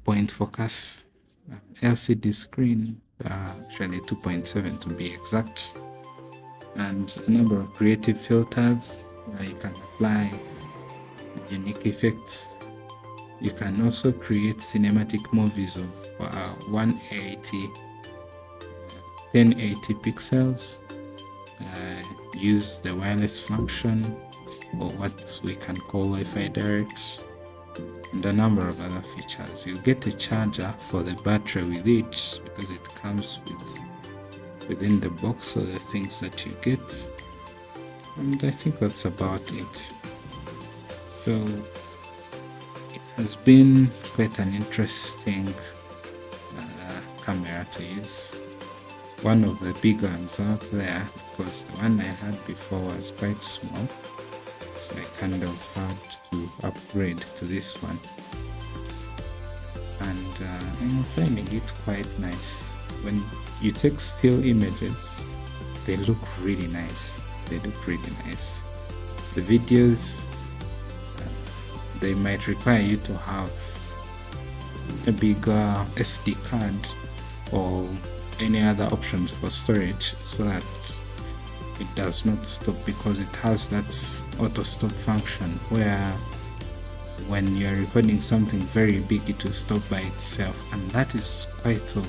point focus, LCD screen, actually 2.7 to be exact, and a number of creative filters where you can apply unique effects. You can also create cinematic movies of 1080 pixels, use the wireless function, or what we can call Wi-Fi Direct, and a number of other features. You get a charger for the battery with it because it comes within the box of the things that you get, and I think that's about it. So it has been quite an interesting camera to use. One of the big ones out there, because the one I had before was quite small, so I kind of had to upgrade to this one, and I'm finding it quite nice. When you take still images, they look really nice. The videos, they might require you to have a bigger SD card or any other options for storage so that it does not stop, because it has that auto stop function where when you're recording something very big, it will stop by itself, and that is quite of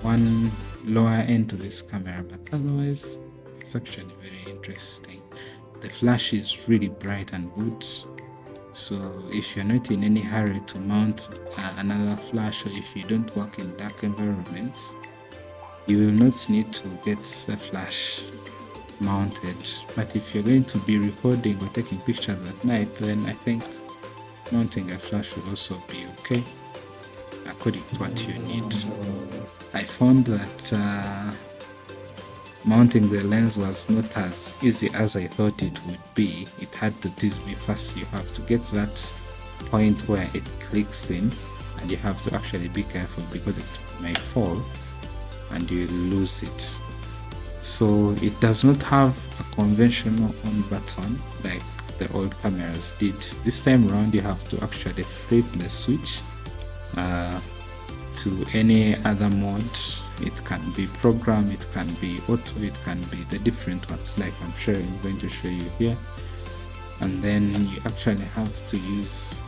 one lower end to this camera, but otherwise it's actually very interesting. The flash is really bright and good, so if you're not in any hurry to mount another flash, or if you don't work in dark environments, you will not need to get a flash mounted. But if you're going to be recording or taking pictures at night, then I think mounting a flash will also be okay according to what you need. I found that mounting the lens was not as easy as I thought it would be. It had to tease me first. You have to get that point where it clicks in, and you have to actually be careful because it may fall and you lose it. So it does not have a conventional on button like the old cameras did. This time around you have to actually flip the switch to any other mode. It can be program, it can be auto, it can be the different ones like I'm going to show you here. And then you actually have to use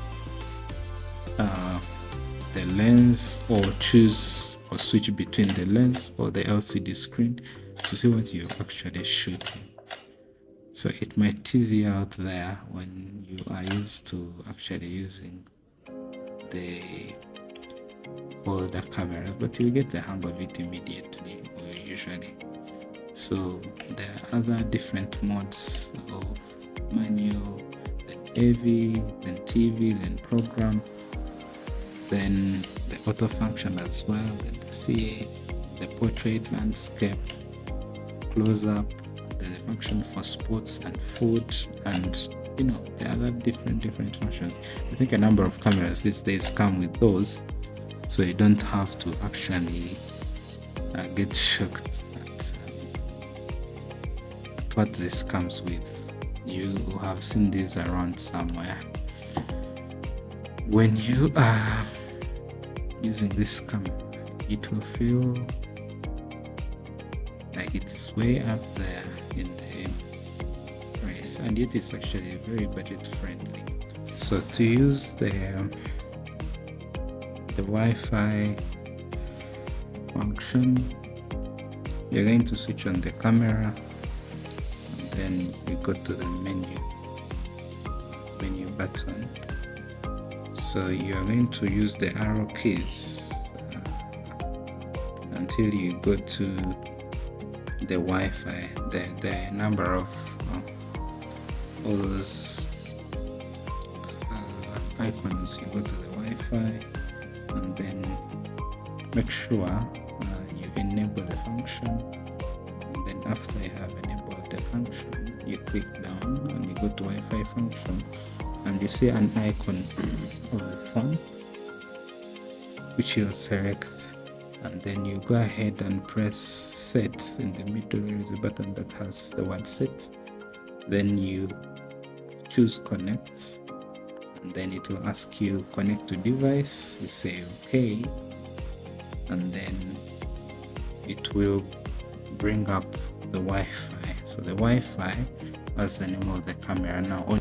the lens, or choose or switch between the lens or the LCD screen to see what you're actually shooting. So it might tease you out there when you are used to actually using the older cameras, but you get the hang of it immediately, or usually. So there are other different modes of manual, then AV, then TV, then program, then the auto function as well, then the CA, the portrait, landscape, close-up, then the function for sports and food, and the other different functions. I think a number of cameras these days come with those, so you don't have to actually get shocked at what this comes with. You have seen this around somewhere. When you are using this camera, it will feel like it is way up there in the price, and yet it's actually very budget friendly. So to use the Wi-Fi function, you're going to switch on the camera, and then you go to the menu button. So you're going to use the arrow keys until you go to the Wi-Fi, the number of all those icons. You go to the Wi-Fi, and then make sure you enable the function, and then after you have enabled the function, you click down and you go to Wi-Fi function, and you see an icon of the phone which you'll select, and then you go ahead and press set. In the middle there is a button that has the word set, then you choose connect, and then it will ask you connect to device. You say okay, and then it will bring up the Wi-Fi. So the Wi-Fi, as the name of the camera now, on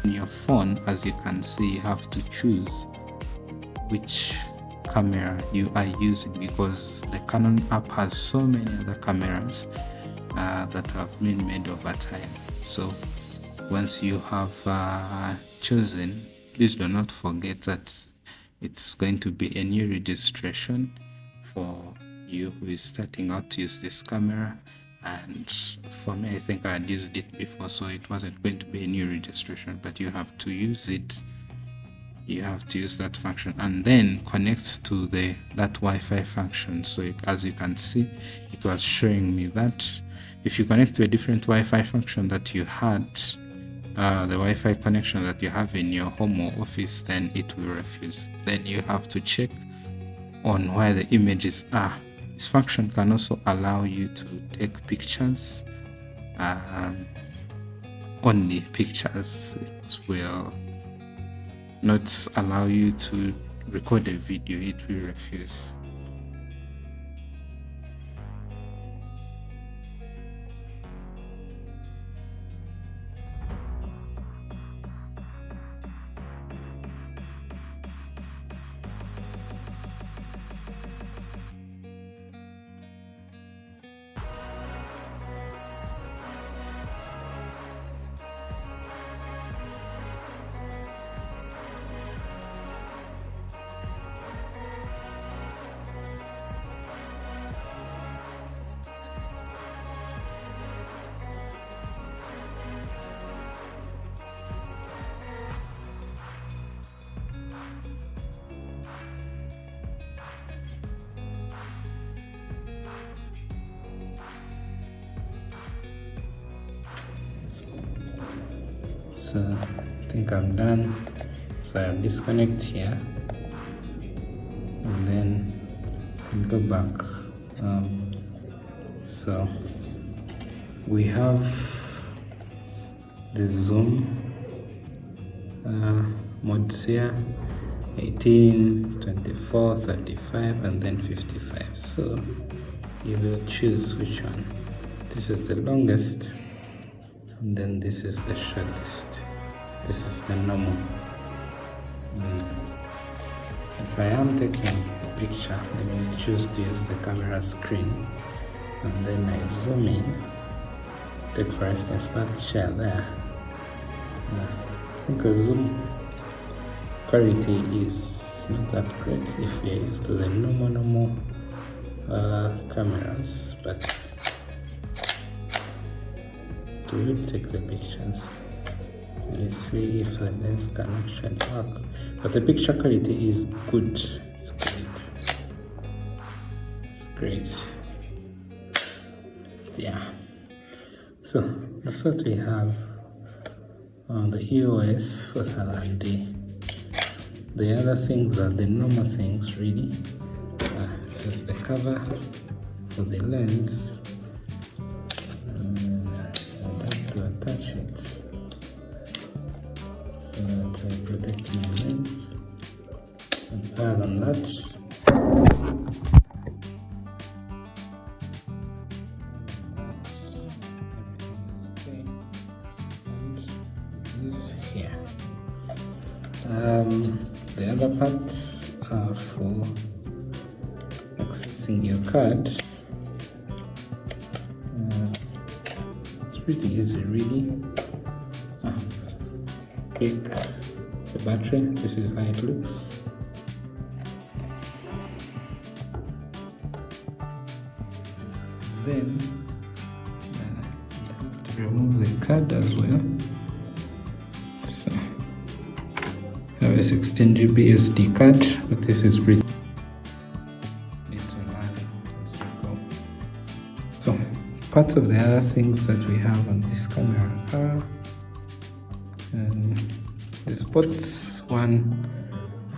your phone, as you can see, you have to choose which camera you are using, because the Canon app has so many other cameras that have been made over time. So once you have chosen, please do not forget that it's going to be a new registration for you who is starting out to use this camera. And for me, I think I had used it before, so it wasn't going to be a new registration, but you have to use it. You have to use that function and then connect to that Wi-Fi function. So as you can see, it was showing me that if you connect to a different Wi-Fi function that you had, the Wi-Fi connection that you have in your home or office, then it will refuse. Then you have to check on where the images are. This function can also allow you to take pictures, only pictures. It will not allow you to record a video, it will refuse. So I think I'm done. So I'll disconnect here and then go back. So we have the zoom modes here: 18, 24, 35, and then 55. So you will choose which one. This is the longest, and then this is the shortest. This is the normal. If I am taking a picture, I will choose to use the camera screen, and then I zoom in. Take for instance that chair there. I think the zoom quality is not that great if we are used to the normal cameras, but to really take the pictures. You see if the lens can actually work, but the picture quality is good. It's great. It's great. Yeah. So that's what we have on the EOS 4000D. The other things are the normal things, really. This is the cover for the lens. I have to attach it so that I protect my lens. And other than that, here. The other parts are for accessing your card. It's pretty easy, really. Pick the battery. This is how it looks. Then you have to remove the card as well. So I have a 16 GB SD card, but this is pretty. So part of the other things that we have on this camera are the spots, one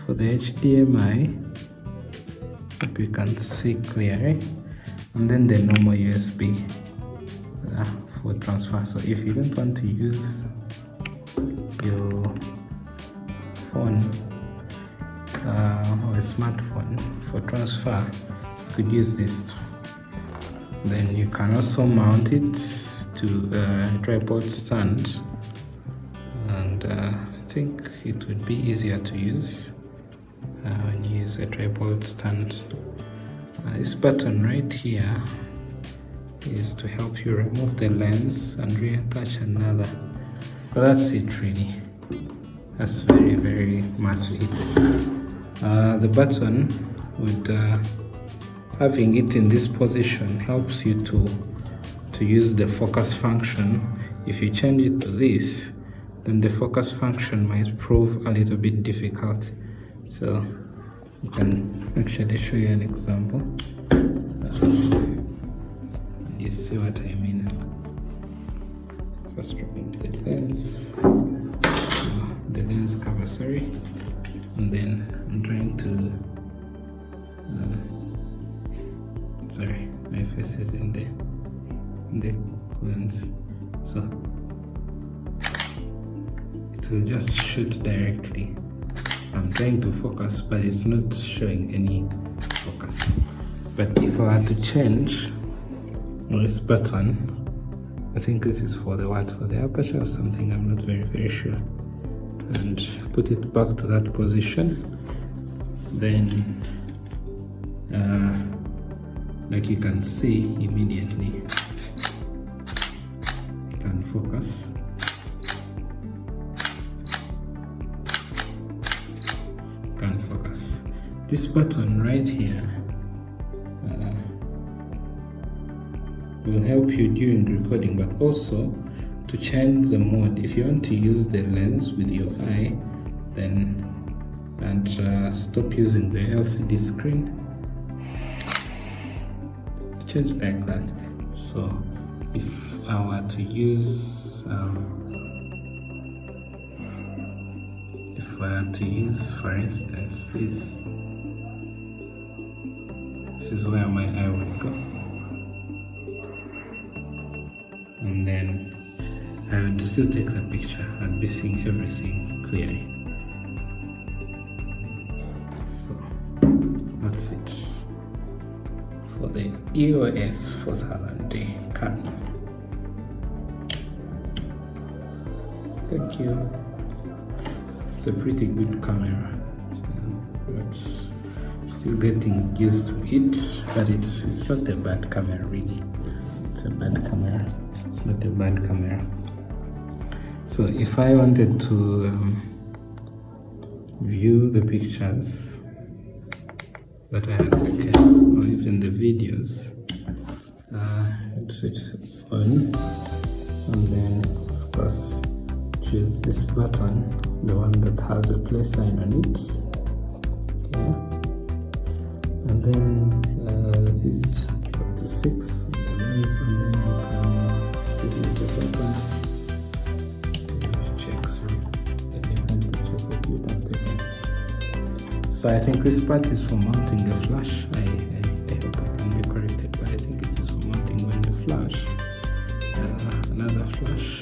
for the HDMI, Hope you can see clearly. And then the normal USB for transfer. So if you don't want to use your phone or a smartphone for transfer, you could use this. Then you can also mount it to a tripod stand, and I think it would be easier to use when you use a tripod stand. This button right here is to help you remove the lens and reattach another. So that's it really. That's very, very much it. The button would having it in this position helps you to use the focus function. If you change it to this, then the focus function might prove a little bit difficult. So I can actually show you an example. You see what I mean? First remove the lens, cover, sorry, and then I'm trying to sorry, my face is in the lens, so it will just shoot directly. I'm trying to focus, but it's not showing any focus. But if I were to change this button, I think this is for the aperture or something, I'm not very sure, and put it back to that position, then like you can see immediately it can focus. This button right here will help you during recording, but also to change the mode. If you want to use the lens with your eye, then and stop using the LCD screen, change like that. So if I were to use for instance this is where my eye would go, and then I would still take the picture. I'd be seeing everything clearly. So that's it for the EOS 4000D Canon. Thank you. It's a pretty good camera, but still getting used to it. But it's not a bad camera really. It's a bad camera. It's not a bad camera. So if I wanted to view the pictures that I had taken, or even the videos, I'd switch on, and then of course choose this button, the one that has a play sign on it, yeah, and then is up to 6, and then you can still use the button. Check some the pictures that you have taken. So I think this part is for mounting the flash. I hope I can be corrected, but I think it is for mounting when the flash, another flash